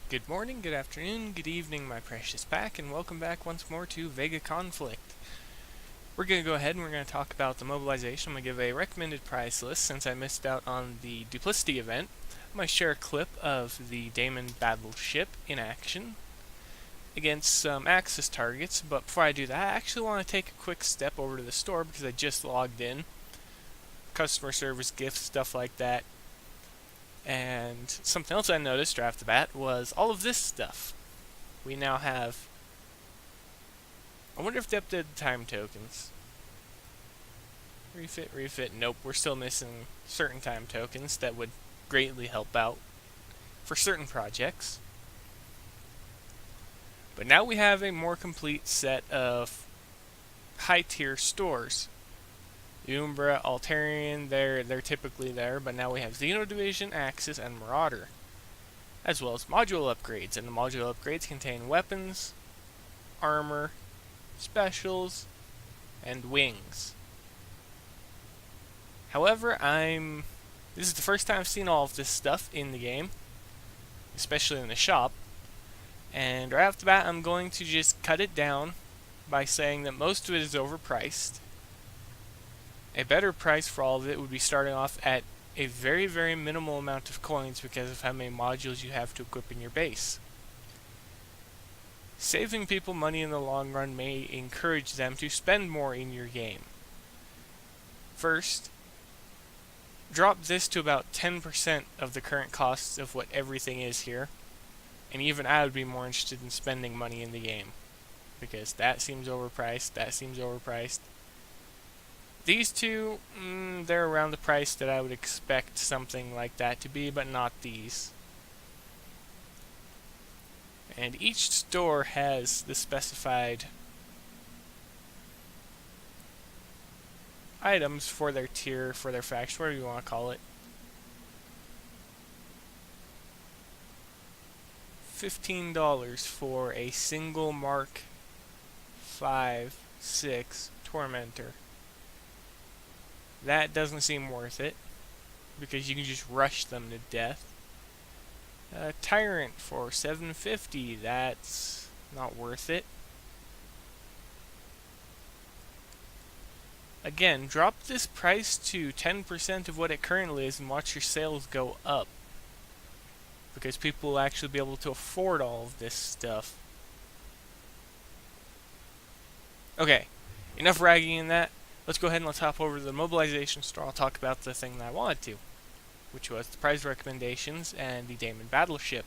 Good morning, good afternoon, good evening, my precious pack, and welcome back once more to VEGA Conflict. We're going to go ahead and we're going to talk about the mobilization. I'm going to give a recommended prize list since I missed out on the duplicity event. I'm going to share a clip of the Daemon Battleship in action against some Axis targets, but before I do that, I actually want to take a quick step over to the store because I just logged in. Customer service, gifts, stuff like that. And something else I noticed right off the bat was all of this stuff. We now have... I wonder if they updated the time tokens. Refit, nope, we're still missing certain time tokens that would greatly help out for certain projects. But now we have a more complete set of high-tier stores. Umbra, Altairian, they're typically there, but now we have Xeno Division, Axis, and Marauder, as well as module upgrades, and the module upgrades contain weapons, armor, specials, and wings. However, this is the first time I've seen all of this stuff in the game, especially in the shop, and right off the bat I'm going to just cut it down by saying that most of it is overpriced. A better price for all of it would be starting off at a very, very minimal amount of coins because of how many modules you have to equip in your base. Saving people money in the long run may encourage them to spend more in your game. First, drop this to about 10% of the current costs of what everything is here, and even I would be more interested in spending money in the game, because that seems overpriced, that seems overpriced. These two, they're around the price that I would expect something like that to be, but not these. And each store has the specified items for their tier, for their faction, whatever you want to call it. $15 for a single Mark 5/6 Tormentor. That doesn't seem worth it, because you can just rush them to death. Tyrant for $750, that's not worth it. Again, drop this price to 10% of what it currently is and watch your sales go up, because people will actually be able to afford all of this stuff. Okay, enough ragging in that. Let's go ahead and let's hop over to the mobilization store. I'll talk about the thing that I wanted to, which was the prize recommendations and the Daemon Battleship.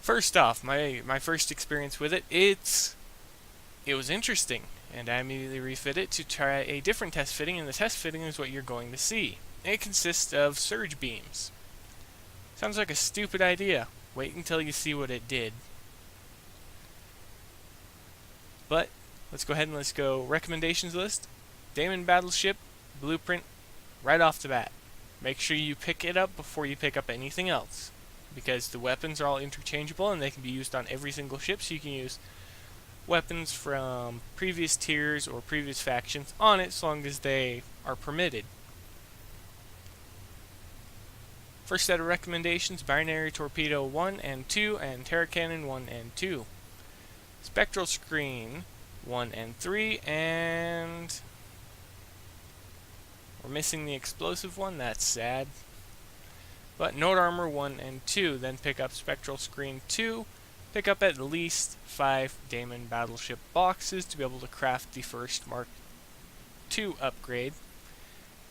First off, my first experience with it, it was interesting, and I immediately refit it to try a different test fitting, and the test fitting is what you're going to see. It consists of surge beams. Sounds like a stupid idea. Wait until you see what it did. But let's go ahead and let's go recommendations list. Daemon Battleship, blueprint, right off the bat. Make sure you pick it up before you pick up anything else, because the weapons are all interchangeable and they can be used on every single ship, so you can use weapons from previous tiers or previous factions on it, so long as they are permitted. First set of recommendations: Binary Torpedo 1 and 2 and Terra Cannon 1 and 2. Spectral Screen 1 and 3, and we're missing the explosive one, that's sad. But Note Armor 1 and 2, then pick up Spectral Screen 2, pick up at least 5 Daemon Battleship boxes to be able to craft the first Mark II upgrade.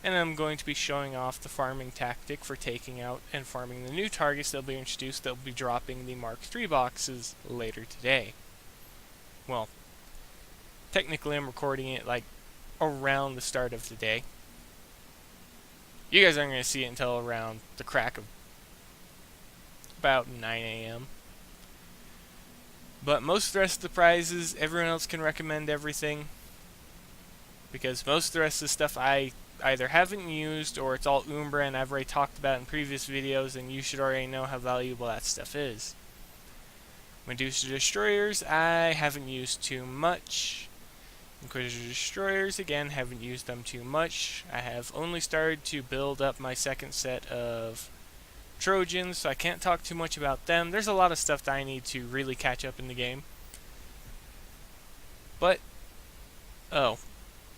And I'm going to be showing off the farming tactic for taking out and farming the new targets that will be introduced that will be dropping the Mark III boxes later today. Well, technically I'm recording it like around the start of the day. You guys aren't going to see it until around the crack of about 9 a.m. But most of the rest of the prizes, everyone else can recommend everything, because most of the rest of the stuff I either haven't used or it's all Umbra and I've already talked about in previous videos, and you should already know how valuable that stuff is. Medusa Destroyers, I haven't used too much. Inquisitor Destroyers, again, haven't used them too much. I have only started to build up my second set of Trojans, so I can't talk too much about them. There's a lot of stuff that I need to really catch up in the game. But, oh,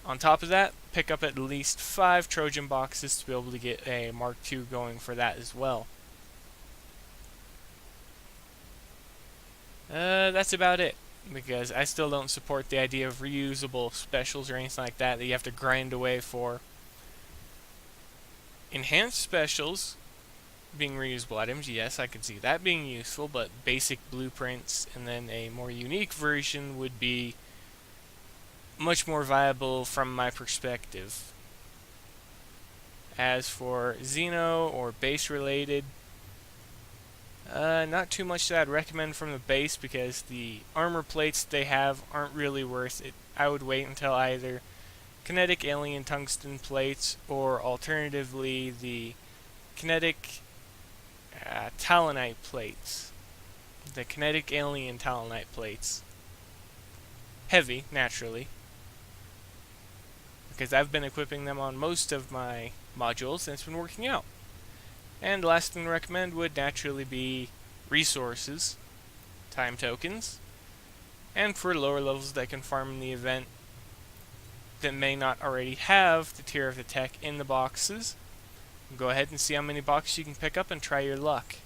on top of that, pick up at least 5 Trojan boxes to be able to get a Mark II going for that as well. That's about it, because I still don't support the idea of reusable specials or anything like that you have to grind away for. Enhanced specials being reusable items, yes, I can see that being useful, but basic blueprints and then a more unique version would be much more viable from my perspective. As for Xeno or base related, not too much that I'd recommend from the base, because the armor plates they have aren't really worth it. I would wait until either kinetic alien tungsten plates or alternatively the kinetic talonite plates. The kinetic alien talonite plates. Heavy, naturally, because I've been equipping them on most of my modules and it's been working out. And the last thing to recommend would naturally be resources, time tokens, and for lower levels that can farm in the event that may not already have the tier of the tech in the boxes, go ahead and see how many boxes you can pick up and try your luck.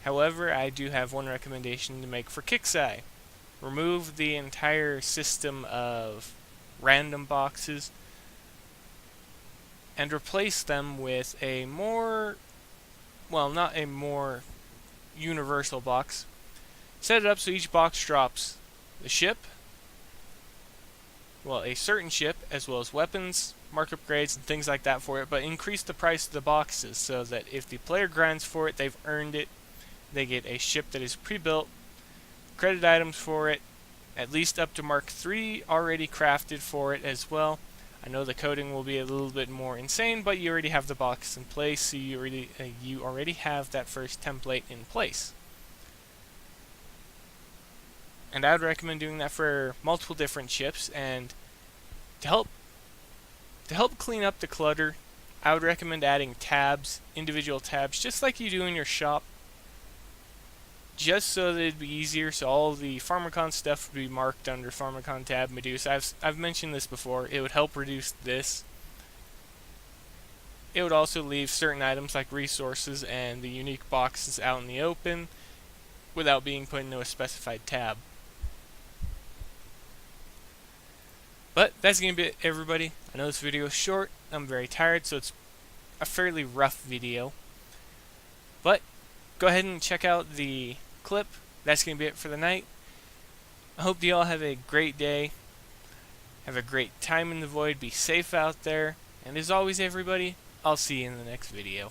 However, I do have one recommendation to make for Kixeye. Remove the entire system of random boxes and replace them with a more, well, not a more universal box. Set it up so each box drops the ship, well, a certain ship, as well as weapons, mark upgrades, and things like that for it, but increase the price of the boxes so that if the player grinds for it, they've earned it. They get a ship that is pre-built, credit items for it, at least up to Mark III already crafted for it as well. I know the coding will be a little bit more insane, but you already have the box in place, so you already have that first template in place. And I would recommend doing that for multiple different ships, and to help clean up the clutter, I would recommend adding tabs, individual tabs, just like you do in your shop, just so that it'd be easier, so all the Pharmacon stuff would be marked under Pharmacon tab Medusa. I've mentioned this before. It would help reduce this. It would also leave certain items like resources and the unique boxes out in the open without being put into a specified tab. But that's going to be it, everybody. I know this video is short. I'm very tired, so it's a fairly rough video. But go ahead and check out the clip. That's going to be it for the night. I hope you all have a great day. Have a great time in the void. Be safe out there. And as always, everybody, I'll see you in the next video.